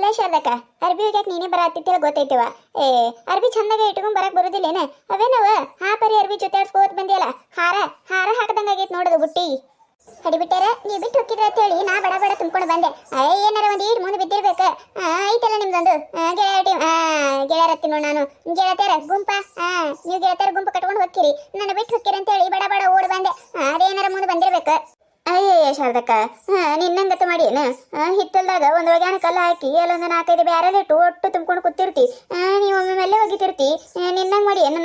ಅಲ್ಲ ಶಾರದಕ್ಕ, ಅರ್ಬಿ ಒಗ್ಯಾಕ ನೀನೇ ಬರತ್ತಿತ್ತೇಳ ಗೊತ್ತೈತಿವ. ಏ ಅರ್ಬಿ ಚಂದಾಗ ಇಟ್ಕೊಂಡ್ ಬರಕ್ ಬರುದಿಲ್ಲೇನ? ಅವೇನವ ಹಾಪರಿ ಅರ್ಬಿ ಜೊತೆ ಆಡ್ಸ್ಕೋತ್ ಬಂದಿಯಲ್ಲ, ಹಾರ ಹಾರ ಹಾಕದಂಗಾಗೈತ್ ನೋಡೋದು ಬುಟ್ಟಿ. ಹಡಿಬಿಟ್ಟಾರ ನೀವ್ ಬಿಟ್ಟು ಹೋಗಿದ್ರ ಅಂತ ಹೇಳಿ ನಾ ಬಡ ಬಡ ತುಂಬ್ಕೊಂಡು ಬಂದೆ. ಏನಾರ ಒಂದ್ ಈಡ್ ಮುಂದೆ ಬಿದ್ದಿರ್ಬೇಕು. ಐತಲ್ಲ ನಿಮ್ದೊಂದು ಗೆಳೆಯರ ಟೀಮ್. ಗೆಳೆಯರತ್ತಿ ನೋಡ್ ನಾನು ಗೆಳತಿಯರ ಗುಂಪ. ನೀವು ಗೆಳತಿಯರ ಗುಂಪ ಕಟ್ಕೊಂಡು ಹೋಗ್ತೀರಿ, ನನ್ನ ಬಿಟ್ಟು ಹೋಗ್ತೀರಿ ಅಂತ ಹೇಳಿ ಬಡ ಬಡ ಓಡ್ ಬಂದೆ. ಅದೇನಾರ ಮುಂದೆ ಬಂದಿರ್ಬೇಕು. ಅಯ್ಯಯ್ಯ ಶಾರದಕ್ಕ, ನಿನ್ನಂಗತ ಮಾಡಿ ಏನು ಹಿತ್ತಲ್ದಾಗ ಒಂದು ಒಗ್ಯಾನ ಕಲ್ಲ ಹಾಕಿ ಅಲ್ಲೊಂದು 4-5 ಬ್ಯಾರಲ್ ಇಟ್ಟು ಒಟ್ಟು ತುಂಬ್ಕೊಂಡು ಕೂತಿರ್ತಿ. ನೀವು ಒಮ್ಮೆ ಮೇಲೆ ಹೋಗಿತಿರ್ತಿ. ನಿನ್ನಂಗೆ ಮಾಡಿ ಏನು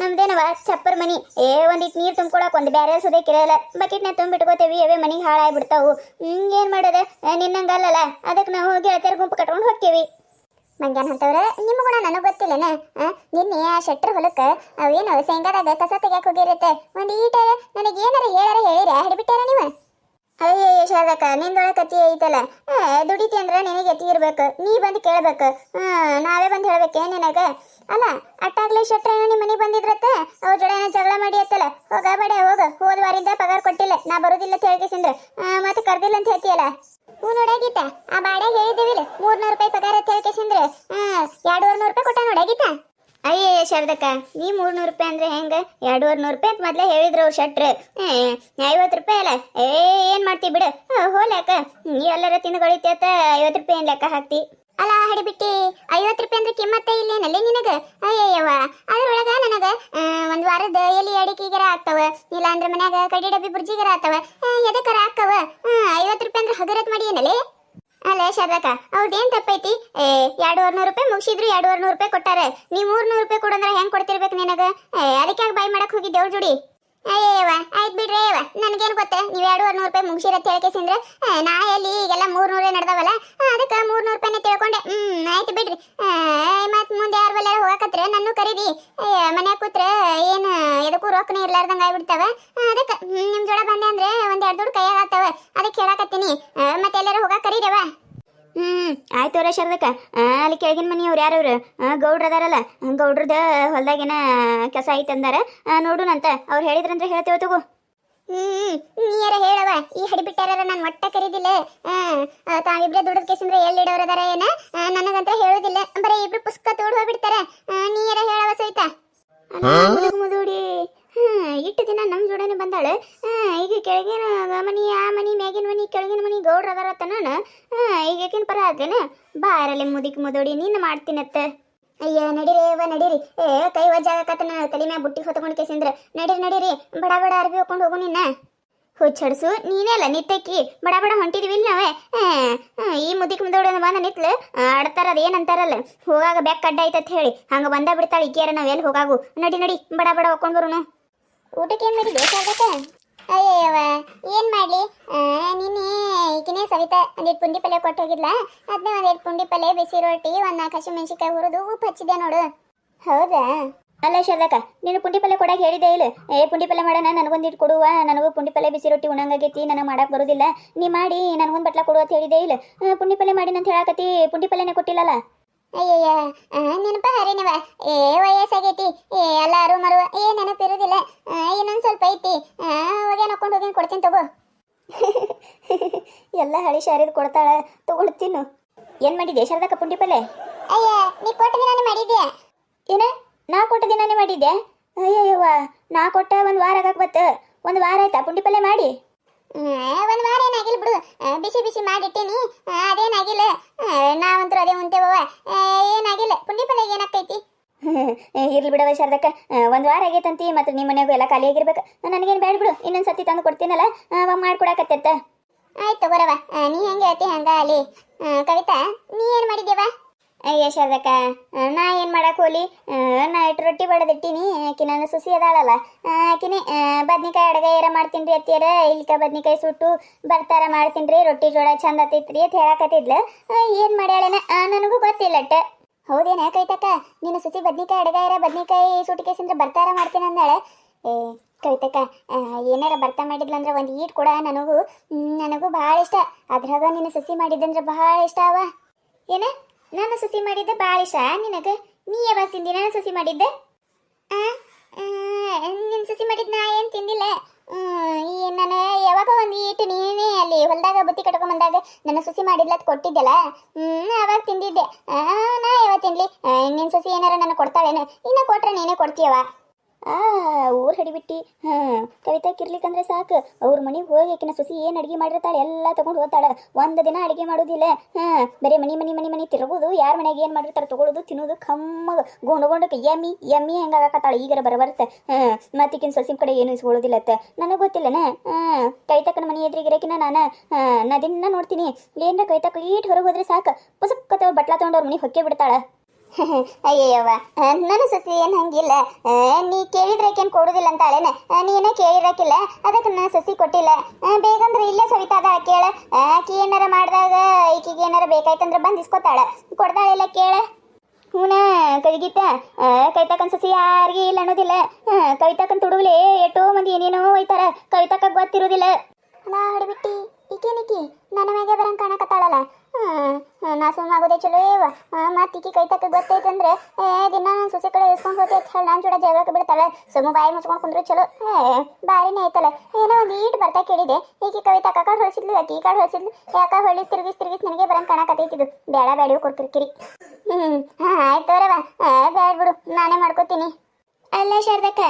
ನಮ್ದೇನವ ಚಪ್ಪರ್ ಮನಿ. ಒಂದಿಟ್ಟು ನೀರು ತುಂಬ್ಕೊಳಕ್ ಒಂದು ಬ್ಯಾರಲ್ ಸುದೇಕಿರಲ್ಲ, ಬಕೆಟ್ನ ತುಂಬಿಟ್ಕೋತೇವಿ. ಅವೇ ಮನಿಗೆ ಹಾಳಾಗ್ಬಿಡ್ತಾವು. ಏನು ಮಾಡೋದ? ನಿನ್ನಂಗಲ್ಲಲ್ಲ, ಅದಕ್ಕೆ ನಾವು ಗೆಳತಿಯರ ಗುಂಪು ಕಟ್ಕೊಂಡು ಹೋಗ್ತೀವಿ. ಮಂಗ್ಯಾನ ಅಂತವ್ರ ನಿಮ್ಮ ಗುಣ ನನಗೆ ಗೊತ್ತಿಲ್ಲನ. ನಿನ್ನೆ ಆ ಶೆಟ್ರ ಹೊಲಕ್ಕೆ ಅವೇನು ಶೇಂಗಾದಾಗ ಕಸ ತೆಗ್ಯಾಕ ಹೋಗಿರುತ್ತೆ. ಒಂದು ಈಟ ನನಗೇನಾರ ಹೇಳಿರ ಹಿಡಿಬಿಟ್ಟಾರ ನೀವು? ಅಯ್ಯಯ್ಯ ಶಾರದಕ್ಕ, ನಿಂದೊಳಗೆ ಕತಿ ಐತಲ್ಲ. ದುಡಿತಿ ಅಂದ್ರೆ ನಿನಗೆ ಎತ್ತಿ ಇರ್ಬೇಕು, ನೀ ಬಂದು ಕೇಳ್ಬೇಕು. ನಾವೇ ಬಂದು ಹೇಳ್ಬೇಕೆ ನಿನಗೆ? ಅಲ್ಲ ಅಟ್ಟಾಗ್ಲಿ ಶೆಟ್ರ ನಿಮ್ಮ ಮನೆಗೆ ಬಂದಿದ್ರತ್ತ, ಅವ್ರ ಜೋಡ ಏನೋ ಜಗಳ ಮಾಡಿ ಅತ್ತಲ್ಲ. ಹೋಗ ಬೇಡ ಹೋಗ, ಹೋದ ವಾರಿಂದ ಪಗಾರ ಕೊಟ್ಟಿಲ್ಲ, ನಾ ಬರೋದಿಲ್ಲ ಅಂತ ಹೇಳ್ಕೇಸಿಂದ್ರ ಮತ್ತೆ ಕರ್ದಿಲ್ಲ ಅಂತ ಹೇಳ್ತೀಯಲ್ಲ. ಹ್ಞೂ ನೋಡಾಗೀತ, ಆ ಬಾಡ್ಯಾಗ ಹೇಳಿದ್ದೇವಿಲ್ಲ 300 ರೂಪಾಯಿ ಪಗಾರ ಅಂತ ಹೇಳ್ಕೇಸಿಂದ್ರ 200 ರೂಪಾಯಿ ಕೊಟ್ಟ ನೋಡಾಗೀತ. ಅಯ್ಯೇ ಶಾರದಕ್ಕ, ನೀ 300 ರೂಪಾಯಿ ಅಂದ್ರೆ ಹೆಂಗ? 200 ರೂಪಾಯಿ ಅಂತ ಮೊದ್ಲೇ ಹೇಳಿದ್ರು ಅವ್ರು ಶೆಟ್ರು. 50 ರೂಪಾಯಿ ಅಲ್ಲ. ಏನ್ ಮಾಡ್ತಿ ಬಿಡು, ಹೋಲ್ಯಾಕ ನೀ ಎಲ್ಲರ ತಿಂದುಗಳಿತ 50 ರೂಪಾಯಿ ಏನ್ ಲೆಕ್ಕ ಹಾಕ್ತಿ? ಅಲ್ಲ ಹಡಿಬಿಟ್ಟಿ, 50 ರೂಪಾಯಿ ಅಂದ್ರೆ ಕಿಮ್ಮತ್ತ ಇಲ್ಲೇನಲ್ಲಿ ನಿನಗ? ಅಯ್ಯಯ್ಯವ, ಅದ್ರೊಳಗ ನನಗ ಒಂದ್ ವಾರದ ಎಲಿ ಅಡಿಕೆಗರ ಆಗ್ತವ, ಇಲ್ಲ ಅಂದ್ರೆ ಮನ್ಯಾಗ ಕಡಿ ಡಬ್ಬಿ ಬುರ್ಜಿಗರ ಆಗ್ತವ, ಎದಕ್ಕರ ಹಾಕವ. 50 ರೂಪಾಯಿ ಅಂದ್ರೆ ಹಗರತ್ ಮಾಡಿ ಏನಲ್ಲೇ? ಅಲ್ಲ ಶಾರದಕ್ಕ, ಅವ್ರದ್ದೇನ್ ತಪ್ಪೈತಿ? 200 ರೂಪಾಯಿ ಮುಗಿಸಿದ್ರು 200 ರೂಪಾಯಿ ಕೊಟ್ಟಾರೆ. ನೀವು 300 ರೂಪಾಯಿ ಕೊಡಂದ್ರೆ ಹೆಂಗ್ ಕೊಡ್ತಿರ್ಬೇಕು ನಿನಗ? ಅದಕ್ಕೆ ಬಾಯ್ ಮಾಡಕ್ ಹೋಗಿದ್ದೆ ಅವ್ರ ಜೋಡಿ. ಅಯ್ಯವ ಆಯ್ತು ಬಿಡ್ರಿ ಅಯ್ಯವ, ನನ್ಗೇನು ಗೊತ್ತ ನೀವು 200 ರೂಪಾಯಿ ಮುಗಿಸಿರತ್ತೆ ಹೇಳ್ಕೇಸಿಂದ್ರೆ. ನಾ ಎಲ್ಲಿ ಈಗೆಲ್ಲ 300 ನಡೆದವಲ್ಲ, ಅದಕ್ಕೆ 300 ರೂಪಾಯಿನೇ ತಿಳ್ಕೊಂಡೆ. ಆಯ್ತು ಬಿಡ್ರಿ. ಮತ್ ಮುಂದೆ ಯಾರು ಬಲ್ಲ ಹೋಗಕತ್ರ ನನ್ನೂ ಕರೀರಿ. ಮನ್ಯಾಗ ಕೂತ್ರೆ ಏನು ಎದಕ್ಕೂ ರೊಕ್ಕನೇ ಇರ್ಲಾರ್ದಂಗೆ ಆಗ್ಬಿಡ್ತಾವ. ಅದಕ್ಕೆ ನಿಮ್ ಜೋಡ ಬಂದೆ ಅಂದ್ರೆ ಒಂದೆರಡು ದುಡ್ಡು ಕೈಯಾಗ ಆಗ್ತಾವ, ಅದಕ್ಕೆ ಹೇಳಕತ್ತೀನಿ. ಮತ್ತೆ ಎಲ್ಲರೂ ಹೋಗ ಕರೀರವ. ಆಯ್ತು ಅವರ ಶಾರದಕ್ಕ. ಅಲ್ಲಿ ಕೆಳಗಿನ ಮನೆಯವ್ರು ಯಾರವ್ರು? ಗೌಡ್ರ ಅದಾರಲ್ಲ, ಗೌಡ್ರದ ಹೊಲ್ದಾಗೇನ ಕೆಲಸ ಐತೆ ಅಂದಾರ, ನೋಡುನಂತ. ಅವ್ರು ಹೇಳಿದ್ರಂದ್ರೆ ಹೇಳ್ತೇವ ತಗೋ. ನೀರ ಹೇಳವ, ಈ ಹಡಿಬಿಟ್ಟಾರ ನಾನು ಒಟ್ಟ ಕರೀದಿಲ್ಲ. ತಾವಿಬ್ರೆ ದುಡ್ಡು ಕೇಸಂದ್ರೆ ಎಲ್ಲಿಡೋರು ಅದಾರ ಏನ? ನನಗಂತ ಹೇಳೋದಿಲ್ಲ, ಬರೀ ಇಬ್ರು ಪುಸ್ತಕ ತೋಡ್ ಹೋಗ್ಬಿಡ್ತಾರ. ನೀರ ಹೇಳವ ಸಹಿತ. ಮುದುಡಿ ಇಟ್ಟು ದಿನ ನಮ್ಮ ಜೋಡನೆ ಬಂದಾಳೆ. ಈಗ ಕೆಳಗಿನ ಮನಿ, ಆ ಮನಿ, ಮ್ಯಾಗಿನ ಮನಿ, ಕೆಳಗಿನ ಮನಿ ಗೌಡ್ರ ಅದಾರತ್ತ. ನಾನು ಈಗೇಕಿನ ಪರ ಆತೇನ? ಬಾರಲ್ಲಿ ಮುದಿಕ್ ಮುದೋಡಿ ನೀನು ಮಾಡ್ತೀನತ್ತ. ಅಯ್ಯ ನಡೀರಿ ನಡೀರಿ. ಕೈ ವಜ್ಜಾಗತ್ತ, ನಾನು ತಲೆ ಮ್ಯಾಗ ಬುಟ್ಟಿ ಹೊತ್ಕೊಂಡು ಕೇಸಿಂದ್ರ. ನಡೀರಿ ಬಡ ಬಡ ಅರ್ಬಿ ಹೋಗ್ಕೊಂಡು ಹೋಗು. ನಿನ್ನ ಹುಚ್ಚಡ್ಸು ನೀನೇ ಅಲ್ಲ ನಿತ್ತಕ್ಕಿ. ಬಡ ಬಡ ಹೊಂಟಿದ್ವಿ ನಾವೇ. ಈ ಮುದಿಕ್ ಮುದೋಡಿ ಬಂದ ನಿತ್ಲು ಆಡ್ತಾರ. ಅದು ಏನಂತಾರಲ್ಲ, ಹೋಗಾಗ ಬ್ಯಾಗ್ ಕಡ್ಡ ಐತತ್ ಹೇಳಿ ಹಂಗ ಬಂದ ಬಿಡ್ತಾಳೆ ಈಕಿಯಾರ. ನಾವೆಲ್ಲಿ ಹೋಗಾಗು. ನಡಿ ಬಡ ಬಡ ಹೋಗ್ಕೊಂಡು ಬರೋನು. ಊಟಕ್ಕೆ ಏನು ಮಾಡಿ ಬೇಕಾಗತ್ತ? ಅಯ್ಯವ್ವ ಏನು ಮಾಡಲಿ, ನಿನ್ನೆ ಈಕಿನೇ ಸವಿತಾ ಒಂದಿಟ್ಟು ಪುಂಡಿ ಪಲ್ಯ ಕೊಟ್ಟು ಹೋಗಿದ್ಲ. ಅದನ್ನೇ ಒಂದಿಟ್ಟು ಪುಂಡಿ ಪಲ್ಯ, ಬಿಸಿ ರೊಟ್ಟಿ, 4 ಹಸಿಮೆಣ್ಸಿಕಾಯಿ ಹುರಿದು ಉಪ್ಪು ಹಚ್ಚಿದೆ ನೋಡು. ಹೌದಾ? ಅಲ್ಲ ಶಾರದಕ್ಕ, ನೀನು ಪುಂಡಿ ಪಲ್ಯ ಕೊಡಕ್ಕೆ ಹೇಳಿದೆ ಇಲ್ಲ? ಪುಂಡಿ ಪಲ್ಯ ಮಾಡೋಣ, ನನಗೊಂದಿಟ್ಟು ಕೊಡುವ. ನನಗೂ ಪುಂಡಿ ಪಲ್ಯ ಬಿಸಿ ರೊಟ್ಟಿ ಉಣ್ಣಂಗಾಗೈತಿ, ನನಗೆ ಮಾಡಕ್ಕೆ ಬರೋದಿಲ್ಲ. ನೀ ಮಾಡಿ ನನಗೊಂದು ಬಟ್ಲ ಕೊಡು ಅಂತ ಹೇಳಿದೆ ಇಲ್ಲ? ಪುಂಡಿ ಪಲ್ಯ ಮಾಡಿ ಅಂತ ಹೇಳಕತ್ತಿ, ಪುಂಡಿ ಪಲ್ಯನೇ ಕೊಟ್ಟಿಲ್ಲಲ್ಲ? ಅಯ್ಯಯ್ಯ ನೆನಪ ಹರಿನವ. ವಯಸ್ಸಾಗೈತಿ, ಎಲ್ಲಾರು ಮರುವ ನೆನಪಿರೋದಿಲ್ಲ. ಇನ್ನೊಂದು ಸ್ವಲ್ಪ ಐತಿ, ಹೋಗ್ಯಾನ ಹಾಕೊಂಡು ಹೋಗಿ ಕೊಡ್ತೀನಿ ತಗೋ. ಎಲ್ಲ ಹಳಿ ಶಾರಿದ್ ಕೊಡ್ತಾಳ, ತಗೊಂಡು ತಿನ್ನು. ಏನು ಮಾಡಿದ್ದೆ ಶಾರದಕ್ಕ ಪುಂಡಿ ಪಲ್ಯ? ಅಯ್ಯ ನೀ ಕೊಟ್ಟ ದಿನಾನೇ ಮಾಡಿದ್ಯಾ? ಏನ ನಾ ಕೊಟ್ಟ ದಿನಾನೇ ಮಾಡಿದ್ದೆ? ಅಯ್ಯಯ್ಯವ್ವ, ನಾ ಕೊಟ್ಟ ಒಂದು ವಾರ ಆಗಕ್ಕೆ ಬತ್ತು. ಒಂದು ವಾರ ಆಯ್ತಾ ಪುಂಡಿ ಪಲ್ಯ ಮಾಡಿ? 1 ವಾರ ಏನಾಗಿಲ್ಲ ಬಿಡು, ಬಿಸಿ ಮಾಡಿಟ್ಟೇನಿ. ಅದೇನಾಗಿಲ್ಲ, ನಾವಂತರೂ ಅದೇ ಉಂತೇವವ. ಏನಾಗಿಲ್ಲ, ಪುಂಡಿ ಪಲ್ಯಗೆ ಏನಾಗ್ತೈತಿ? ಇರ್ಲಿ ಬಿಡವ ಶಾರದಕ್ಕ, 1 ವಾರ ಆಗೈತಂತಿ. ಮತ್ತು ನಿಮ್ಮ ಮನೆಯಾಗೂ ಎಲ್ಲ ಖಾಲಿ ಆಗಿರ್ಬೇಕು. ನನಗೇನು ಬೇಡ ಬಿಡು, ಇನ್ನೊಂದು ಸತಿ ತಂದು ಕೊಡ್ತೀನಲ್ಲ, ಮಾಡ್ಕೊಡಕತ್ತ. ಆಯ್ತು ತಗೋರವ, ನೀ ಹೆಂಗೆ ಹೇಳ್ತಿ ಹಂಗ ಅಲ್ಲಿ. ಕವಿತಾ ನೀ ಏನು ಮಾಡಿದ್ಯವ? ಅಯ್ಯ ಶಾರದಕ್ಕ, ನಾ ಏನು ಮಾಡಕ್ಕೆ ಹೋಲಿ, ನಾ ಇಟ್ಟು ರೊಟ್ಟಿ ಬಡದಿಟ್ಟಿನಿ. ಆಕಿ ನನ್ನ ಸುಸಿ ಅದಾಳಲ್ಲ, ಆಕಿನಿ ಬದ್ನಿಕಾಯಿ ಅಡಗಾಯರ ಮಾಡ್ತೀನಿ ರೀ ಅತ್ತಿಯರ, ಇಲ್ಕ ಬದ್ನಿಕಾಯಿ ಸುಟ್ಟು ಬರ್ತಾರ ಮಾಡ್ತೀನಿ ರೀ, ರೊಟ್ಟಿ ಜೋಳ ಚಂದ ಆತೈತ್ರಿ ಅಂತ ಹೇಳಕತ್ತಿದ್ಲು. ಏನು ಮಾಡ್ಯಾಳೇನ ನನಗೂ ಗೊತ್ತಿಲ್ಲಟ್ಟ. ಹೌದೇನ ಕವಿತಕ್ಕ, ನಿನ್ನ ಸುಸಿ ಬದ್ನಿಕಾಯಿ ಅಡಗಾಯರ ಬದ್ನಿಕಾಯಿ ಸುಟ್ಟು ಕೇಸಂದ್ರೆ ಬರ್ತಾರ ಮಾಡ್ತೀನಿ ಅಂದಾಳೆ. ಕವಿತಕ್ಕ, ಏನಾರ ಬರ್ತಾ ಮಾಡಿದ್ಲಂದ್ರೆ ಒಂದು ಈಟ್ ಕೂಡ ನನಗೂ ಭಾಳ ಇಷ್ಟ. ಅದ್ರಾಗ ನಿನ್ನ ಸುಸಿ ಮಾಡಿದ್ದಂದ್ರೆ ಭಾಳ ಇಷ್ಟ ಅವ. ಏನ ನನ್ನ ಸಸಿ ಮಾಡಿದ್ದೆ ಭಾಳ ಇಷ್ಟ ನಿನಗೆ? ನೀ ಯಾವಾಗ ತಿಂದಿ ನನ್ನ ಸಸಿ ಮಾಡಿದ್ದೆ? ನಿನ್ನ ಸಸಿ ಮಾಡಿದ್ ನಾ ಏನು ತಿಂದಿಲ್ಲ. ಈ ನಾನು ಯಾವಾಗ ಒಂದು ಈಟು ನೀನೇ ಅಲ್ಲಿ ಹೊಲದಾಗ ಬುತ್ತಿ ಕಟ್ಕೊಂಡ್ ಬಂದಾಗ ನನ್ನ ಸಸಿ ಮಾಡಿದ್ಲ ಅದು ಕೊಟ್ಟಿದ್ದೆಲ್ಲ, ಅವಾಗ ತಿಂದಿದ್ದೆ. ನಾ ಯಾವಾಗ ತಿನ್ಲಿ? ನಿನ್ನ ಸಸಿ ಏನಾರ ನನಗೆ ಕೊಡ್ತಾಳೇನು? ಇನ್ನು ಕೊಟ್ರೆ ನೀನೇ ಕೊಡ್ತೀಯವ. ಊರು ಹಡಿಬಿಟ್ಟು ಕವಿತಾಕ್ ಇರ್ಲಿಕ್ಕಂದ್ರೆ ಸಾಕು. ಅವ್ರ ಮನೆಗೆ ಹೋಗಿ ಆಕಿನ ಸೊಸಿ ಏನು ಅಡುಗೆ ಮಾಡಿರ್ತಾಳೆ ಎಲ್ಲ ತೊಗೊಂಡು ಹೋಗ್ತಾಳೆ. ಒಂದು ದಿನ ಅಡುಗೆ ಮಾಡೋದಿಲ್ಲ. ಬರೀ ಮನೆ ತಿರುಗೋದು, ಯಾರ ಮನೆಗೆ ಏನು ಮಾಡಿರ್ತಾರೆ ತೊಗೊಳೋದು, ತಿನ್ನೋದು, ಕಮ್ಮಗ ಗೊಂಡಕ್ಕೆ ಎಮ್ಮಿ ಹೆಂಗಾಗತ್ತಾಳೆ ಈಗರ ಬರುತ್ತೆ. ಮತ್ತಿಕ್ಕಿನ ಸೊಸಿ ಕಡೆ ಏನು ಇಸ್ಕೊಳ್ಳೋದಿಲ್ಲ ಅತ್ತ. ನನಗೆ ಗೊತ್ತಿಲ್ಲನ. ಕವಿತಾಕನ ಮನೆ ಎದುರಿಗಿರಕಿನ ನಾ ದಿನ ನೋಡ್ತೀನಿ. ಏನರ ಕವಿತಾಕ ಈಟ್ ಹೊರಗೆ ಹೋದ್ರೆ ಸಾಕು, ಪುಸಕ್ಕತ್ತ ಬಟ್ಲ ತೊಗೊಂಡು ಅವ್ರ ಮನೆಗೆ ಹೊಕ್ಕೆ ಬಿಡ್ತಾಳೆ. ಅಯ್ಯವ್ವ, ನನ್ನ ಸಸಿ ಏನು ಹಂಗಿಲ್ಲ. ನೀ ಕೇಳಿದ್ರೇಕೇನು ಕೊಡೋದಿಲ್ಲ ಅಂತ ಅಳೇನ. ನೀನೇ ಕೇಳಿರಕಿಲ್ಲ, ಅದಕ್ಕೆ ನನ್ನ ಸಸಿ ಕೊಟ್ಟಿಲ್ಲ. ಬೇಗಂದ್ರೆ ಇಲ್ಲೇ ಸವಿತಾ ಅದಾಳ, ಕೇಳ. ಆಕಿ ಏನಾರ ಮಾಡಿದಾಗ ಈಕಿಗೆ ಏನಾರ ಬೇಕಾಯ್ತಂದ್ರೆ ಬಂದು ಇಸ್ಕೊತಾಳೆ, ಕೊಡ್ತಾಳೆಲ್ಲ ಕೇಳ. ಹೂನ ಕೈಗೀತ ಕವಿತಾಕನ್ ಸಸಿ ಯಾರಿಗೆ ಇಲ್ಲ ಅನ್ನೋದಿಲ್ಲ. ಕವಿತಾಕನ್ ತುಡುಗ್ಲೆ ಎಷ್ಟೋ ಮಂದಿ ಏನೇನೋ ಒಯ್ತಾರ, ಕವಿತಾಕ ಗೊತ್ತಿರೋದಿಲ್ಲ. ನಾ ಹಡಿಬಿಟ್ಟಿ ಈಕೇನಿಕ್ಕಿ ನನ್ನ ಮ್ಯಾಗೆ ಬರಂಗೆ ಕಾಣಕತ್ತಾಳಲ್ಲ. ನಾ ಸುಮ್ಮಾಗೋದೇ ಚಲೋ ಇವ. ಮತ್ತೆ ಈಕಿ ಕೈತಕ್ಕ ಗೊತ್ತೈತಂದ್ರೆ ದಿನ ನಾನು ಸೊಸೆ ಕಡೆ ಇಸ್ಕೊಂಡು ಹೋಗಿ ಹೇಳಿ ನಾನು ಚೂಡ ಜಗಳಕ್ಕೆ ಬಿಡ್ತಾಳೆ. ಸುಮ್ಮ ಬಾಯಿ ಮುಚ್ಕೊಂಡು ಕುಂದ್ರೆ ಚಲೋ. ಬಾರಿನೇ ಐತಲ್ಲ. ಏನೋ ಒಂದು ಈಟ್ ಬರ್ತಾ ಕೇಳಿದೆ. ಈಕಿ ಕವಿತಾ ಕಾಡು ಹೊಳಿಸಿದ್ಲು, ಆಕಿ ಈ ಕಾಡು ಹೊಳಿಸಿದ್ಲು. ಯಾಕ ಹೊಳಿ ತಿರುಗಿಸ್ ನನಗೆ ಬರಂಗೆ ಕಾಣಕತ್ತೈತಿದ್ದು. ಬೇಡ ಕೊಡ್ಕಿರ್ಕಿರಿ. ಆಯ್ತವ್ರವ, ಬ್ಯಾಡ ಬಿಡು, ನಾನೇ ಮಾಡ್ಕೋತೀನಿ. ಅಲ್ಲ ಶಾರದಕ್ಕ,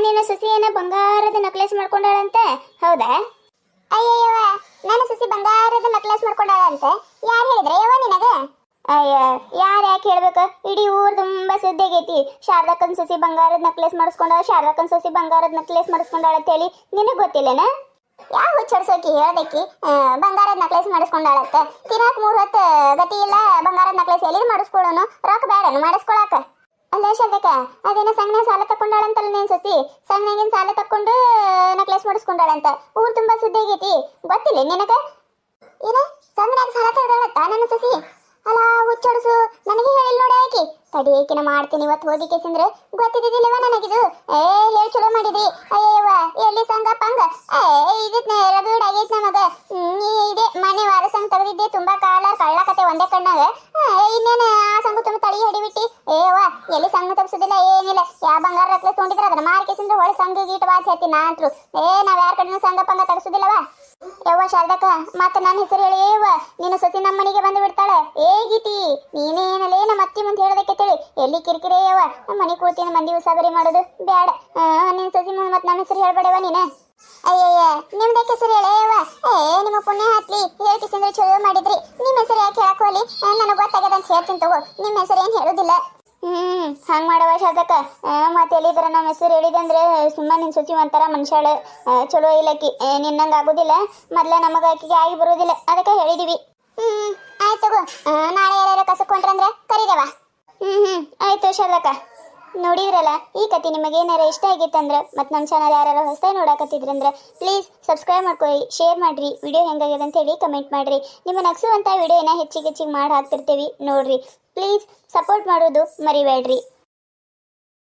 ನಿನ್ನ ಸೊಸಿ ಏನ ಬಂಗಾರದ ನಕ್ಲೆಸ್ ಮಾಡ್ಕೊಂಡಾಳಂತ, ಹೌದಾ? ಅಯ್ಯಯ್ಯವ, ನನ್ನ ಸಸಿ ಬಂಗಾರದ ನಕ್ಲೆಸ್ ಮಾಡ್ಕೊಂಡಾಳ ಅಂತ ಯಾರು ಹೇಳಿದ್ರೆ ಯವ್ವ ನಿನಗ? ಅಯ್ಯ, ಯಾರು ಯಾಕೆ ಹೇಳ್ಬೇಕು? ಇಡೀ ಊರು ತುಂಬಾ ಸುದ್ದಿ ಆಗೈತಿ. ಶಾರದಕ್ಕನ್ ಸಸಿ ಬಂಗಾರದ ನಕ್ಲೆಸ್ ಮಾಡಿಸ್ಕೊಂಡಾಳ, ಶಾರದಕ್ಕನ್ ಸಸಿ ಬಂಗಾರದ ನಕ್ಲೆಸ್ ಮಾಡಿಸ್ಕೊಂಡಾಳ ಅಂತ ಹೇಳಿ ನಿನಗೆ ಗೊತ್ತಿಲ್ಲನ? ಯಾವ ಹುಚ್ಚಡ್ಸೋಕಿ ಹೇಳ್ದಕ್ಕಿ ಬಂಗಾರದ ನಕ್ಲೆಸ್ ಮಾಡಿಸ್ಕೊಂಡಾಳತ್ತ. ತಿನ್ನಾಕ 3 ಹೊತ್ತು ಗತಿ ಇಲ್ಲ, ಬಂಗಾರದ ನಕ್ಲೆಸ್ ಎಲ್ಲಿ ಮಾಡಿಸ್ಕೊಳ್ಳೋನು? ರೊಕ್ಕ ಬೇಡನು ಮಾಡಿಸ್ಕೊಳಕ? ಅಲ್ಲ ಶಾರದಕ್ಕ, ಅದೇನೋ ಸಣ್ಣ ಸಾಲ ತಕೊಂಡಾಳಂತಲ್ಲ ನೀನ್ ಸಸಿ. ಸಣ್ಣಗಿನ ಸಾಲ ತಕೊಂಡು ನಕ್ಲೆಸ್ ಮಾಡಿಸ್ಕೊಂಡಾಳಂತ ಊರು ತುಂಬಾ ಸುದ್ದಿ ಆಗೈತಿ, ಗೊತ್ತಿಲ್ಲ ನಿನಗ? ಏನ ಸಣ್ಣಾಗ ಸಾಲ ತಗೊಂಡಾಳತ್ತ ನನ್ನ ಸಸಿ? ಅಲ್ಲ ಹುಚ್ಚೊಡಸು, ನನಗೆ ಹೇಳಿಲ್ಲ ನೋಡಿ ಆಕಿ. ತಡಿ ಏಕಿನ ಮಾಡ್ತೀನಿ ಇವತ್ತು ಹೋಗಿ ಕೇಸಂದ್ರೆ ಗೊತ್ತಿದ್ದಿಲ್ಲವ ನನಗಿದು. ಹೇಳಿ ಚಲೋ ಮಾಡಿದ್ರಿ. ಅಯ್ಯವ್ವ, ಎಲ್ಲಿ ಸಂಗಪ್ಪ ಹಂಗ ಇದು ರಗಡ್ ಆಗೈತಿ ನಮಗ. ಇದೇ ಮನೆ ವಾರ ಸಂಘ ತೆಗೆದಿದ್ದೆ, ತುಂಬಾ ಕಳ್ಳಕತೆ ಒಂದೇ ಕಣ್ಣಾಗ. ಇನ್ನೇನು ಆ ಸಂಘ ತುಂಬ ತಳಿ ಹಿಡಿಬಿಟ್ಟಿ. ಏವ್ವ, ಎಲ್ಲಿ ಸಂಘ ತಪ್ಪಿಸೋದಿಲ್ಲ, ಏನಿಲ್ಲ. ಯಾವ ಬಂಗಾರ ನಕ್ಲೆಸ್ ತೊಗೊಂಡಿದ್ರೆ ಅದನ್ನ ಮಾರ್ಕೇಸಂದ್ರೆ ಹೊಳೆ ಸಂಘ ಗೀಟ ಬಾತ್ ಹೇಳ್ತೀನಿ ನಾ ಅಂತರು. ನಾವ್ ಯಾರ ಕಡೆನೂ ಸಂಘ ಪಂಗ ತೆಗೆಸೋದಿಲ್ಲವ. ಯವ್ವ ಶಾರದಕ್ಕ, ಮತ್ತೆ ನನ್ನ ಹೆಸರು ಹೇಳಿ ಯವ್ವ, ನೀನು ಸಸಿ ನಮ್ಮ ಮನೆಗೆ ಬಂದು ಬಿಡ್ತಾಳೆ. ಗೀತಿ, ನೀನೇನಲ್ಲೇ ನಮ್ಮ ಅತ್ತಿ ಮುಂದೆ ಹೇಳೋದಕ್ಕೆ ತಿಳಿ. ಎಲ್ಲಿ ಕಿರಿಕಿರಿ ಯವ್ವ, ನಮ್ಮ ಮನೆ ಕೂಡ್ತೀನಿ ಮಂದಿ ಉಸಾಬರಿ ಮಾಡೋದು ಬೇಡ. ನಿನ್ನ ಸಸಿ ಮುಂದೆ ಮತ್ತೆ ನನ್ನ ಹೆಸರು ಹೇಳ್ಬೇಡವ ನೀನು. ಅಯ್ಯಯ್ಯ, ನಿಮ್ದಕ್ಕೆ ಹೆಸರು ಹೇಳೇಯವ್ವ. ನಿಮ್ಮ ಪುಣ್ಯ ಹತ್ಲಿ, ಹೇಳ್ಕಿಸಂದ್ರೆ ಚಲೋ ಮಾಡಿದ್ರಿ. ನಿಮ್ಮ ಹೆಸರು ಯಾಕೆ ಹೇಳಕ್ ಹೋಲಿ? ನನಗೆ ಗೊತ್ತಾಗದ ಅಂತ ಹೇಳ್ತೀನಿ ತಗೋ. ನಿಮ್ಮ ಹೆಸರು ಏನು ಹೇಳೋದಿಲ್ಲ. ಹಂಗೆ ಮಾಡವ ಶಾರದಕ್ಕ. ಮತ್ತೆ ಎಲ್ಲಿದ್ರ ನಮ್ಮ ಹೆಸರು ಹೇಳಿದೆ ಅಂದ್ರೆ ಸುಮ್ಮನೆ ನಿನ್ನ ಸೊಸಿ ಒಂಥರ ಮನುಷ್ಯಾಳು, ಚಲೋ ಇಲ್ಲಕ್ಕಿ. ನಿನ್ನಂಗೆ ಆಗೋದಿಲ್ಲ, ಮೊದಲ ನಮಗೆ ಆಕಿಗೆ ಆಗಿ ಬರೋದಿಲ್ಲ, ಅದಕ್ಕೆ ಹೇಳಿದೀವಿ. ಆಯ್ತು ತಗೋ. ನಾಳೆ ಯಾರು ಕಸಕೊಂಡ್ರಂದ್ರೆ ಕರೀರವ. ಆಯ್ತು ಶಾರದಕ್ಕ. ನೋಡಿದ್ರಲ್ಲ, ಈ ಕತೆ ನಿಮಗೆ ಏನಾರ ಇಷ್ಟ ಆಗಿತ್ತಂದ್ರೆ ಮತ್ತು ನಮ್ಮ ಚಾನಲ್ ಯಾರು ಹೊಸದಾಗಿ ನೋಡಕತ್ತಿದ್ರಂದ್ರೆ ಪ್ಲೀಸ್ ಸಬ್ಸ್ಕ್ರೈಬ್ ಮಾಡ್ಕೊಳ್ಳಿ, ಶೇರ್ ಮಾಡಿರಿ. ವಿಡಿಯೋ ಹೆಂಗಾಗಿದೆ ಅಂತ ಹೇಳಿ ಕಮೆಂಟ್ ಮಾಡಿರಿ. ನಿಮ್ಮ ನಗಿಸುವಂಥ ವಿಡಿಯೋನ ಹೆಚ್ಚಿಗೆ ಮಾಡಿ ಹಾಕ್ತಿರ್ತೀವಿ ನೋಡ್ರಿ. ಪ್ಲೀಸ್ ಸಪೋರ್ಟ್ ಮಾಡೋದು ಮರಿಬೇಡ್ರಿ.